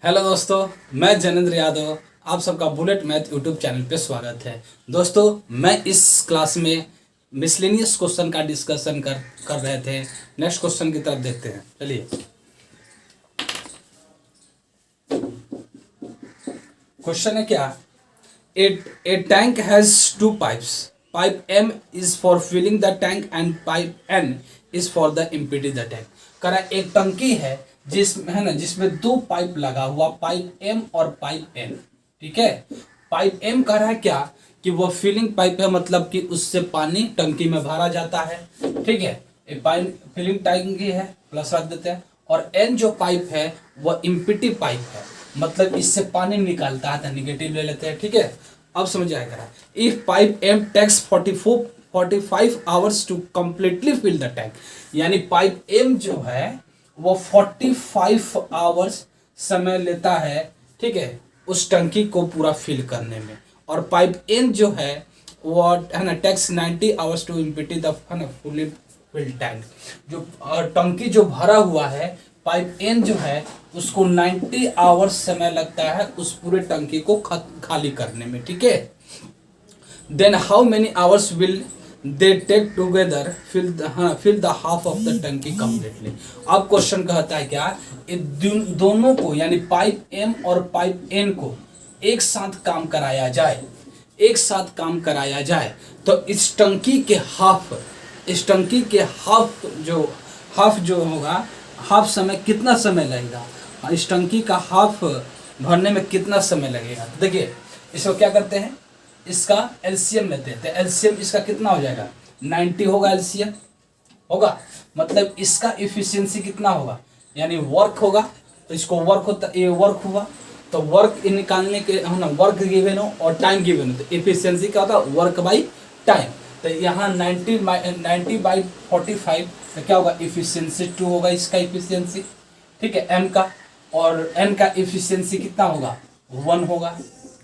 Hello दोस्तों, मैं जनेंद्र यादव। आप सबका बुलेट मैथ यूट्यूब चैनल पे स्वागत है। दोस्तों, मैं इस क्लास में मिसलेनियस क्वेश्चन का डिस्कशन कर रहे थे। नेक्स्ट क्वेश्चन की तरफ देखते हैं। चलिए, क्वेश्चन है क्या? A tank has two pipes. Pipe M is for filling the tank and pipe N is for the empty the tank. कह रहा है एक टंकी है जिसमें है ना, जिसमें दो पाइप लगा हुआ, पाइप एम और पाइप एन। ठीक है, पाइप एम कह रहा है क्या कि वो फिलिंग पाइप है, मतलब कि उससे पानी टंकी में भरा जाता है। ठीक है, ये पाइप फिलिंग टंकी है, प्लस रख देते हैं। और एन जो पाइप है वो इम्पिटी पाइप है, मतलब इससे पानी निकालता है, तो निगेटिव ले लेते हैं। ठीक है, अब समझ आएगा। If pipe M takes 45 hours to completely fill the tank, यानी पाइप एम जो है वो 45 आवर्स समय लेता है। ठीक है, उस टंकी को पूरा फिल करने में। और पाइप एन जो है वो है ना, takes 90 hours to empty the fully fill tank. जो टंकी जो भरा हुआ है, पाइप एन जो है उसको 90 आवर्स समय लगता है उस पूरे टंकी को खाली करने में। ठीक है, then how many hours will they take together fill the half of the टंकी कम्प्लीटली। अब क्वेश्चन कहता है क्या, दोनों को यानी पाइप एम और पाइप एन को एक साथ काम कराया जाए, एक साथ काम कराया जाए तो इस टंकी के हाफ जो होगा, हाफ समय कितना समय लगेगा, इस टंकी का हाफ भरने में कितना समय लगेगा। देखिए, इसको क्या करते हैं, इसका एलसीएम लेते हैं। तो एलसीएम इसका कितना हो जाएगा, 90 होगा एलसीएम होगा, मतलब इसका इफिशियंसी कितना होगा, यानी वर्क होगा। तो इसको वर्क होता, ये वर्क हुआ तो वर्क निकालने के है ना, वर्क गिवन हो और टाइम गिवन हो, तो इफिशियंसी क्या होता है, वर्क बाई टाइम। तो यहाँ 90/45 तो क्या होगा, इफिशियंसी 2 होगा इसका इफिशियंसी। ठीक है, एम का, और एन का इफिशियंसी कितना होगा, 1 होगा।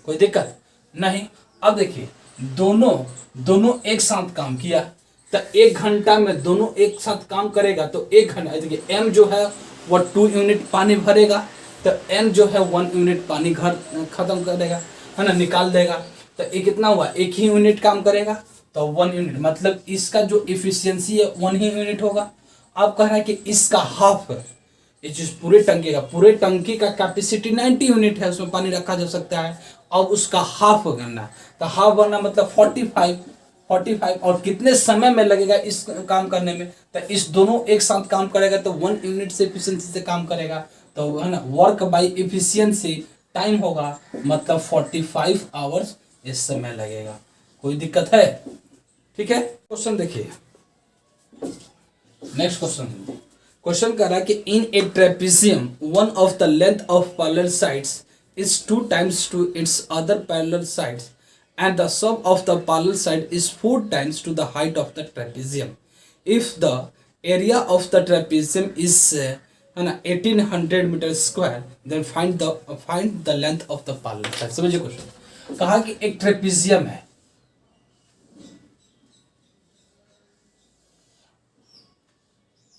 कोई दिक्कत नहीं। अब देखिए, दोनों एक साथ काम किया तो 1 घंटा में दोनों एक साथ काम करेगा तो 1 घंटा। देखिए, एम जो है वो 2 यूनिट पानी भरेगा, तो एन जो है 1 यूनिट पानी खत्म कर देगा, है ना, निकाल देगा। तो ये कितना हुआ, 1 ही यूनिट काम करेगा तो 1 यूनिट, मतलब इसका जो इफिशियंसी है 1 ही यूनिट होगा। अब कह रहा है कि इसका हाफ, ये जिस पूरे टंकी का कैपेसिटी 90 यूनिट है, उसमें पानी रखा जा सकता है। अब उसका हाफ करना, तो हाफ बनना मतलब 45 और कितने समय में लगेगा इस काम करने में, तो इस दोनों एक साथ काम करेगा तो 1 यूनिट से एफिशिएंसी से काम करेगा, तो है ना, वर्क बाई एफिशिएंसी टाइम होगा, मतलब 45 आवर्स इस समय लगेगा। कोई दिक्कत है? ठीक है, क्वेश्चन देखिए, नेक्स्ट क्वेश्चन कह रहा है कि in a trapezium one of the length of parallel sides is 2 times to its other parallel sides and the sum of the parallel side is 4 times to the height of the trapezium. If the area of the trapezium is 1800 meters square, then find the length of the parallel side. समझिए question, कहा कि एक trapezium है,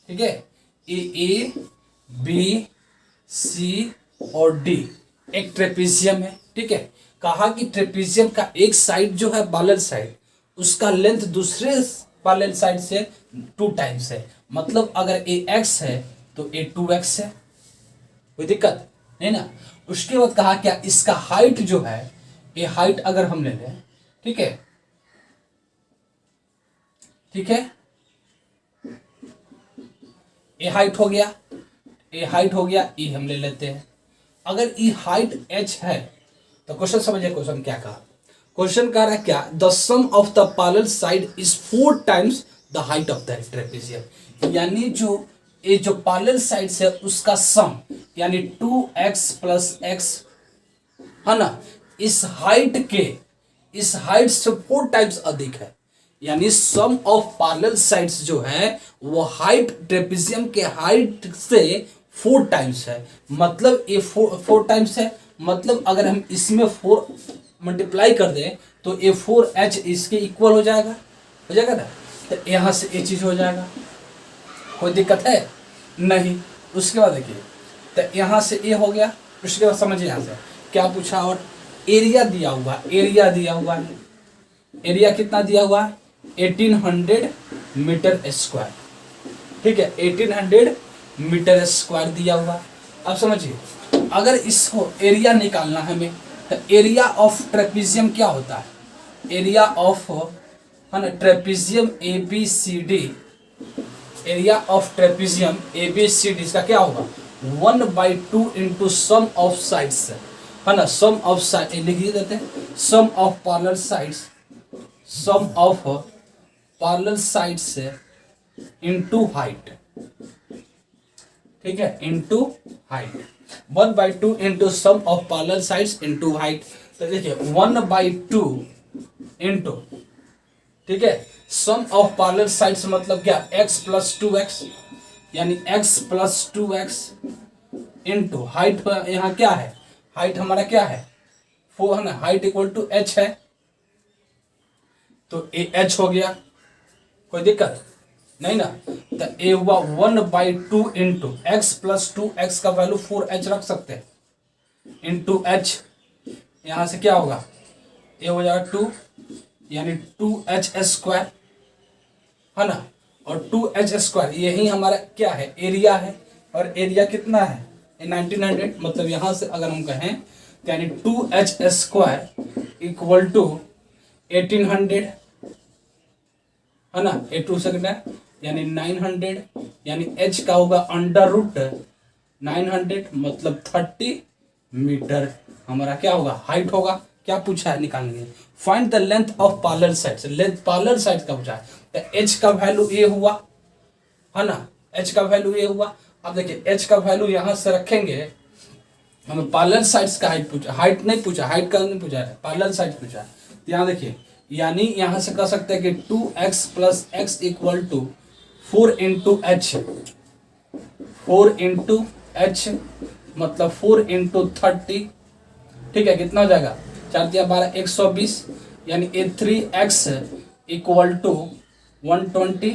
ठीक है, ए B सी और D एक trapezium है। ठीक है, कहा कि ट्रेपेजियम का एक साइड जो है पैरेलल साइड, उसका लेंथ दूसरे पैरेलल साइड से 2 टाइम्स है, मतलब अगर ए एक्स है तो ए 2x है। कोई दिक्कत नहीं ना। उसके बाद कहा क्या, इसका हाइट जो है, ये हाइट अगर हम ले लें, ठीक है, ठीक है, ए हाइट हो गया, ए हाइट हो गया, ई हम ले लेते हैं। अगर ई हाइट h है तो क्वेश्चन समझिए, क्वेश्चन क्या कहा, क्वेश्चन कह रहा है क्या, the sum of the parallel side is 4 times the height of the trapezium, यानी जो पैरेलल साइड है उसका सम, यानी 2x + x, है ना, इस हाइट से 4 टाइम्स अधिक है, यानी सम ऑफ पैरेलल साइड्स जो है वो हाइट ट्रेपेजियम के हाइट से 4 टाइम्स है, मतलब ये 4 टाइम्स है, मतलब अगर हम इसमें 4 मल्टीप्लाई कर दें तो ये 4h इसके इक्वल हो जाएगा ना, तो यहाँ से ये चीज़ हो जाएगा। कोई दिक्कत है नहीं। उसके बाद देखिए, तो यहाँ से ये हो गया, उसके बाद समझिए यहाँ से क्या पूछा, और एरिया दिया हुआ, एरिया दिया हुआ है, एरिया कितना दिया हुआ है 1800 मीटर स्क्वायर, ठीक है 1800 मीटर स्क्वायर दिया हुआ। अब समझिए अगर इसको एरिया निकालना है हमें, तो एरिया ऑफ ट्रेपीजियम क्या होता है, एरिया ऑफ है ना trapezium A B C D, area of trapezium A B C D इसका क्या होगा 1/2 इंटू सम ऑफ साइड्स, है ना सम ऑफ साइड लिख देते हैं, sum of parallel sides, sum of parallel sides into height, ठीक है into height, 1/2 into sum of parallel sides into height. तो देखिए 1/2 इंटू, ठीक है सम ऑफ पैरेलल साइड्स मतलब क्या x प्लस 2x, यानी x plus 2x into height, यहाँ क्या है हाइट हमारा क्या है 4 है ना, हाइट इक्वल टू h है, तो ए h हो गया, कोई दिक्कत नहीं ना। तो ए हुआ 1/2 इंटू एक्स प्लस 2x का वैल्यू 4h रख सकते हैं इंटू h, यहां से क्या होगा ए हो जाएगा 2 यानी 2h स्क्वायर, है ना, और 2h स्क्वायर यही हमारा क्या है एरिया है, और एरिया कितना है 1900, मतलब यहां से अगर हम कहें तो यानी 2h स्क्वायर इक्वल टू 1800, है ना 8 सेकंड है यानी 900, यानी h का होगा अंडर रूट 900 मतलब 30 मीटर हमारा क्या होगा हाइट होगा। क्या पूछा है निकालेंगे, find the length of parallel sides, length parallel sides का पूछा है, तो h का वैल्यू ए हुआ, है ना h का वैल्यू ए हुआ। अब देखिए h का वैल्यू यहां से रखेंगे, हमें पैरेलल साइड्स का हाइट पूछा, हाइट नहीं पूछा, हाइट का नहीं पूछा है, पैरेलल साइड्स पूछा है। तो यहाँ देखिए यानी यहां से कह सकते हैं कि 2x plus x equal to 4 into H, 4 into H मतलब 4 इंटू 30, ठीक है कितना हो जाएगा 4 × 12 120, यानी ए 3x इक्वल टू 120,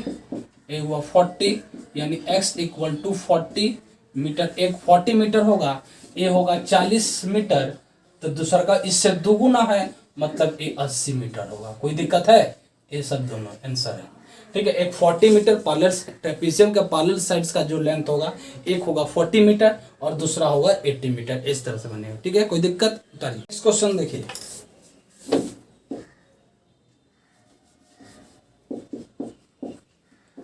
ए हुआ 40 यानी x इक्वल टू 40 मीटर, एक 40 मीटर होगा, ए होगा 40 मीटर, तो दूसरा का इससे दुगुना है मतलब ये 80 मीटर होगा। कोई दिक्कत है, ये सब दोनों आंसर है, ठीक है। एक 40 मीटर पैरेलल ट्रेपीजियम का पैरेलल साइड्स का जो लेंथ होगा, एक होगा 40 मीटर और दूसरा होगा 80 मीटर, इस तरह से बनेगा, ठीक है। कोई दिक्कत उतारिए। इस क्वेश्चन देखिए,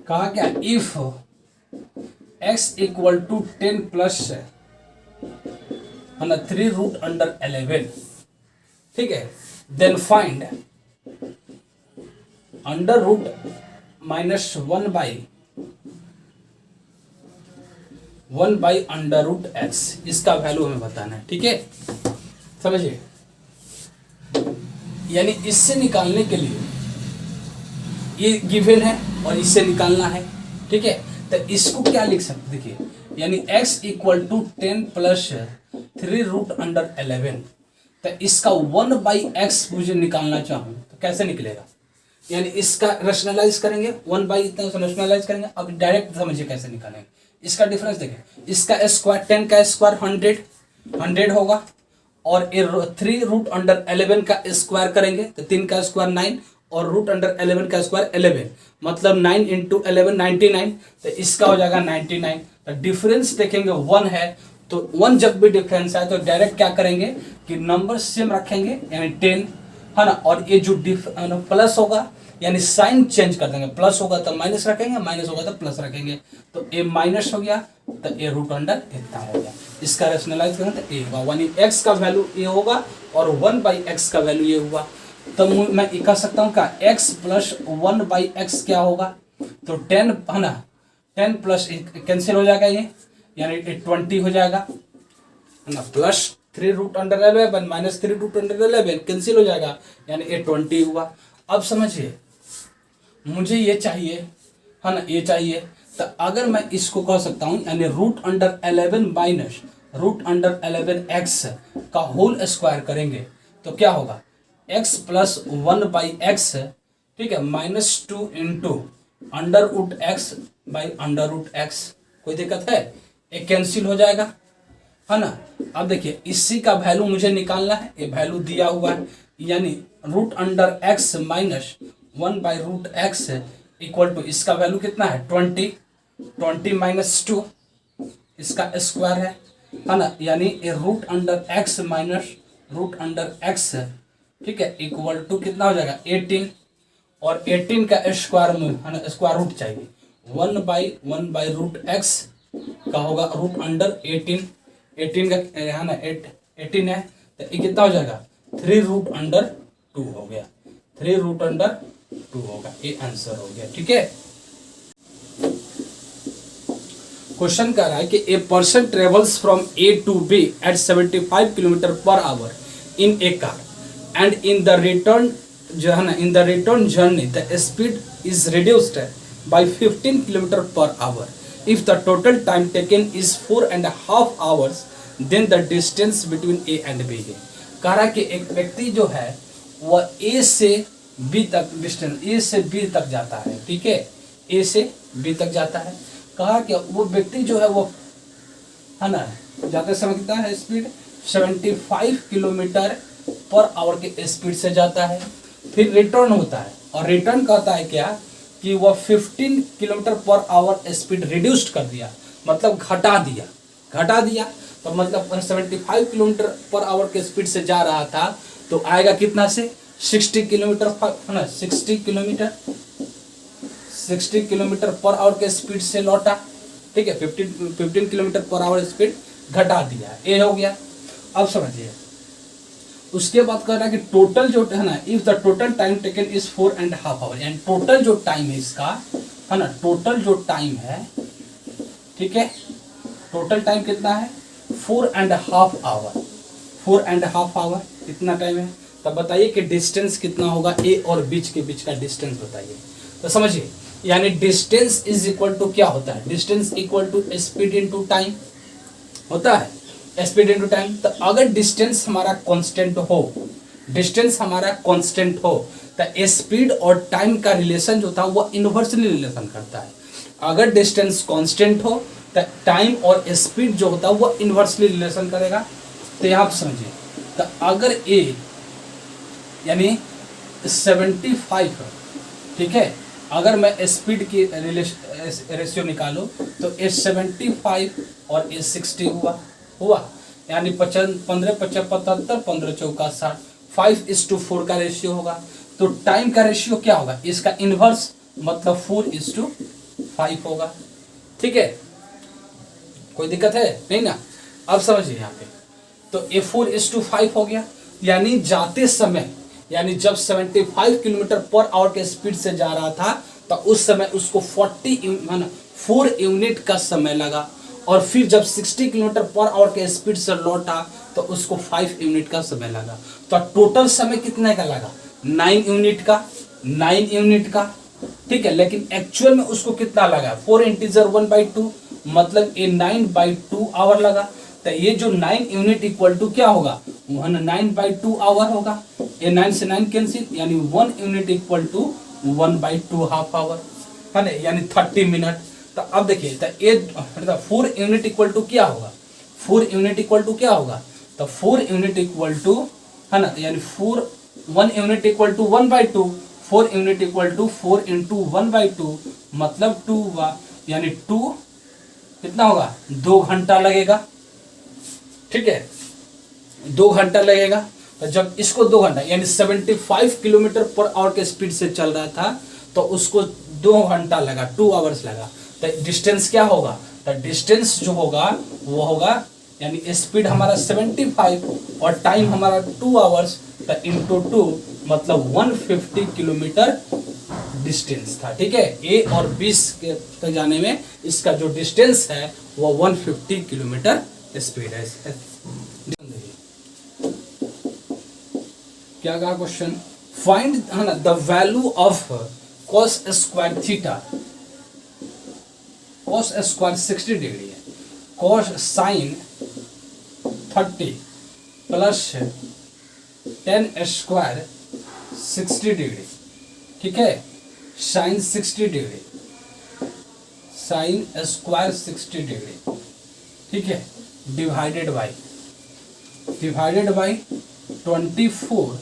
कहा क्या, if x equal to 10 plus है ना 3 रूट अंडर 11, ठीक है, then find under root minus 1 by under root x, इसका वैल्यू हमें बताना है, ठीक है। समझिए, यानी इससे निकालने के लिए ये गिवन है और इससे निकालना है, ठीक है। तो इसको क्या लिख सकते, देखिए यानी x equal to 10 plus 3 root under 11, तो इसका 1/x मुझे निकालना चाहूँ तो कैसे निकलेगा, यानी इसका रैशनलाइज करेंगे, 1 इतना रैशनलाइज करेंगे। अब डायरेक्ट समझिए कैसे निकालेंगे, इसका डिफरेंस देखिए, इसका स्क्वायर 10 का स्क्वायर 100 होगा, और 3 रूट अंडर 11 का स्क्वायर करेंगे तो 3 का स्क्वायर 9 और रूट अंडर 11 का स्क्वायर 11, मतलब 9 इंटू 11 99, तो इसका हो जाएगा 99। तो डिफरेंस देखेंगे 1 है, तो 1 जब भी डिफरेंस है तो डायरेक्ट क्या करेंगे कि नंबर सेम रखेंगे, यानी 10, है ना, और ये जो प्लस होगा यानी साइन चेंज कर देंगे, प्लस होगा तो माइनस रखेंगे, माइनस होगा तो प्लस रखेंगे, तो ए माइनस हो गया तो ए रूट अंडर इतना हो गया। इसका रैशनलाइज करें तो ए होगा, यानी एक्स का वैल्यू ए होगा और 1/x का वैल्यू ये हुआ। तो मैं ये कह सकता हूँ क्या, x प्लस 1/x क्या होगा, तो 10 है ना, 10 प्लस कैंसिल हो जाएगा ये, यानी 20 हो जाएगा, है ना, plus 3 root under 11 minus 3 root under 11 cancel हो जाएगा, यानी ये 20 हुआ। अब समझिए, मुझे ये चाहिए, है ना, ये चाहिए, तो अगर मैं इसको कह सकता हूँ यानी root under 11 minus root under 11x का होल स्क्वायर करेंगे तो क्या होगा, x प्लस 1/x, ठीक है, -2 into under root x by under root x. कोई दिक्कत है, एक कैंसिल हो जाएगा, है ना। अब देखिए इसी का वैल्यू मुझे निकालना है, ये वैल्यू दिया हुआ है, यानी root under x minus 1/√x equal to, इसका वैल्यू कितना है 20, 20 माइनस 2 इसका स्क्वायर है ना, यानी a root under x minus root under x, ठीक है, इक्वल टू कितना हो जाएगा 18, और 18 का स्क्वायर में है ना स्क्वायर रूट चाहिए, 1/√x का होगा रूट अंडर 18, 18 का है ना 18 है, तो ये कितना हो जाएगा 3√2 हो गया, 3√2 होगा, ये आंसर हो गया। ठीक है, क्वेश्चन कह रहा है कि a person travels from A to B at 75 kilometre per hour in a car and in the return जो है ना in the return journey the speed is reduced by 15 kilometre per hour, if the total time taken is 4.5 hours then the distance between A and B है। कह रहा है कि एक व्यक्ति जो है वह ए से बी तक डिस्टेंस, ए से बी तक जाता है, ठीक है, ए से बी तक जाता है। कहा कि वो व्यक्ति जो है वो है ना जाते समय कितना है स्पीड 75 किलोमीटर पर आवर के स्पीड से जाता है, फिर रिटर्न होता है, और रिटर्न कहता है क्या कि वह 15 kilometre per our speed reduced कर दिया, मतलब घटा दिया, तो मतलब 75 किलोमीटर पर आवर के स्पीड से जा रहा था तो आएगा कितना से 60 किलोमीटर है ना 60 किलोमीटर पर आवर के स्पीड से लौटा, ठीक है, 15 किलोमीटर पर आवर स्पीड घटा दिया, ये हो गया। अब समझिए उसके बाद कह रहा है कि टोटल जो है ना if the total time taken is 4.5 hour, यानी टोटल जो टाइम है इसका है ना, टोटल जो टाइम है, ठीक है, टोटल टाइम कितना है 4.5 आवर, 4.5 आवर कितना टाइम है, तब बताइए कि डिस्टेंस कितना होगा ए और बीच के बीच का डिस्टेंस बताइए। तो समझिए यानी डिस्टेंस इज इक्वल टू क्या होता है, distance equal to speed into time होता है, स्पीड इनटू टाइम। तो अगर डिस्टेंस हमारा कांस्टेंट हो, डिस्टेंस हमारा कांस्टेंट हो तो स्पीड और टाइम का रिलेशन जो था वो इनवर्सली रिलेशन करता है। अगर डिस्टेंस कांस्टेंट हो तो टाइम और स्पीड जो होता है वो इनवर्सली रिलेशन करेगा। तो यहाँ समझिए, तो अगर ए यानी 75, ठीक है, अगर मैं स्पीड की रेशियो निकालूं तो ए 75 और ए 60 हुआ यानी 15 55 75 15 चौका 60, 5:4 का रेशियो होगा। तो टाइम का रेशियो क्या होगा, इसका इनवर्स मतलब 4:5 होगा। ठीक है, कोई दिक्कत है नहीं ना। अब समझिए यहाँ पे, तो ए 4:5 हो गया, यानी जाते समय, यानी जब 75 किलोमीटर पर आवर के स्पीड से जा रहा था तो उस समय उसको 4 यूनिट का समय लगा, और फिर जब 60 किलोमीटर पर आवर के स्पीड से लौटा तो उसको 5 यूनिट का समय लगा। तो टोटल समय कितने का लगा 9 यूनिट का, ठीक है, लेकिन एक्चुअल में उसको कितना लगा 4 इंटीजर 1/2, मतलब ये 9/2 आवर लगा। तो ये जो 9 यूनिट इक्वल टू क्या होगा 9/2 आवर होगा, ये 9 से 9 कैंसिल, यानी 1 unit equal to 1/2 half hour है ना, यानी 30 मिनट। तो अब देखिए, तो ये 4 यूनिट इक्वल टू क्या होगा, 4 यूनिट इक्वल टू क्या होगा, तो 4 यूनिट इक्वल टू है ना, यानी 1 unit equal to 1/2, 4 unit equal to 4 × 1/2 मतलब 2 हुआ, यानी 2 कितना होगा 2 घंटा लगेगा। ठीक है, 2 घंटा लगेगा। तो जब इसको 2 घंटा यानी 75 किलोमीटर पर आवर के स्पीड से चल रहा था तो उसको 2 घंटा लगा, 2 आवर्स लगा। तो डिस्टेंस क्या होगा, तो डिस्टेंस जो होगा वो होगा, यानी स्पीड हमारा 75 और टाइम हमारा 2 आवर्स, तो इंटू 2 मतलब 150 किलोमीटर डिस्टेंस था। ठीक है, ए और बी के तक जाने में इसका जो डिस्टेंस है वो 150 किलोमीटर स्पीड है। क्या कहा क्वेश्चन, फाइंड है ना the value of cos square theta, cos square 60 degree है, cos sine 30 plus tan square 60 degree, ठीक है, sine 60 degree, sine square 60 degree, ठीक है, divided by 24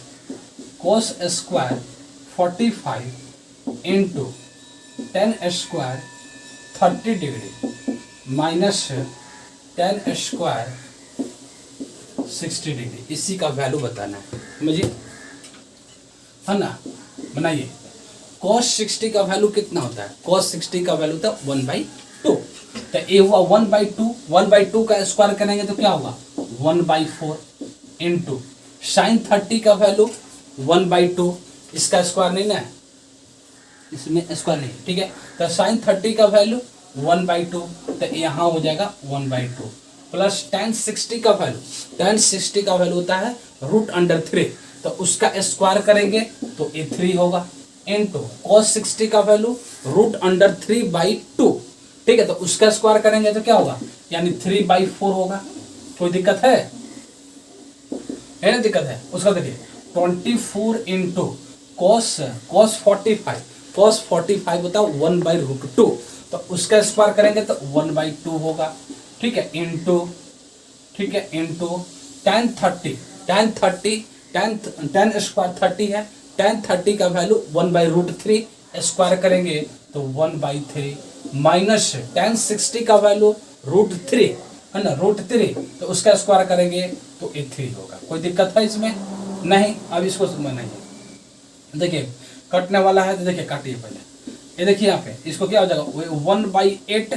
cos square 45 into 10 square 30 degree minus 10 square 60 degree. इसी का value बताना है मुझे, है ना। बनाइए, cos 60 का वैल्यू कितना होता है? cos 60 का वैल्यू था 1/2। तो ये हुआ 1/2, 1/2 का स्क्वायर करेंगे तो क्या होगा 1/4 इंटू साइन 30 का वैल्यू 1/2, इसका स्क्वायर नहीं ना, इसमें स्क्वायर नहीं, ठीक है। तो साइन 30 का वैल्यू 1/2, तो यहाँ हो जाएगा 1/2 प्लस tan 60 का वैल्यू, tan 60 का वैल्यू होता है √3, तो उसका स्क्वायर करेंगे तो ये 3 होगा इंटू cos 60 का वैल्यू √3/2, ठीक है। तो उसका स्क्वायर करेंगे तो क्या होगा, यानी 3/4 होगा। कोई दिक्कत है ना? दिक्कत है उसका। देखिए 24 इंटू cos 45 होता है 1/√2, तो उसका स्क्वायर करेंगे तो 1/2 होगा, ठीक है। इंटू, ठीक है, इंटू tan स्क्वायर 30 है, tan 30 का वैल्यू 1/√3, स्क्वायर करेंगे तो 1/3 माइनस tan 60 का वैल्यू √3 है ना, √3, तो उसका स्क्वायर करेंगे तो ये 3 होगा। कोई दिक्कत है इसमें? नहीं। अब इसको समझना है, देखिए कटने वाला है तो देखिए काटिए पहले। ये देखिए यहाँ पे इसको क्या हो जाएगा 1/8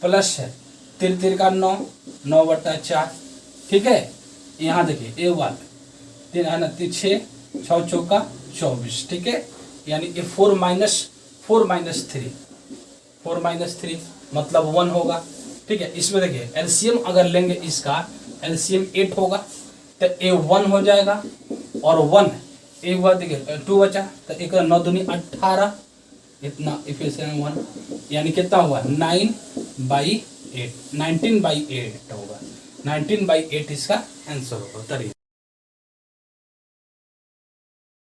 प्लस 3 का 9/4, ठीक है। यहाँ देखिए ये वाला 3 है ना, 6 6 चौका 24, ठीक है। यानी ये 4 माइनस 3 मतलब 1 होगा, ठीक है। इसमें देखिए एलसीएम अगर लेंगे, इसका एलसीएम 8 होगा तो ये 1 हो जाएगा, और 1 एक बार देखिए 2 बचा, तो 1 9 दूनी 18, इतना इफिशिएंट 1, यानी कितना हुआ 19/8 होगा। 19/8 इसका आंसर होगा।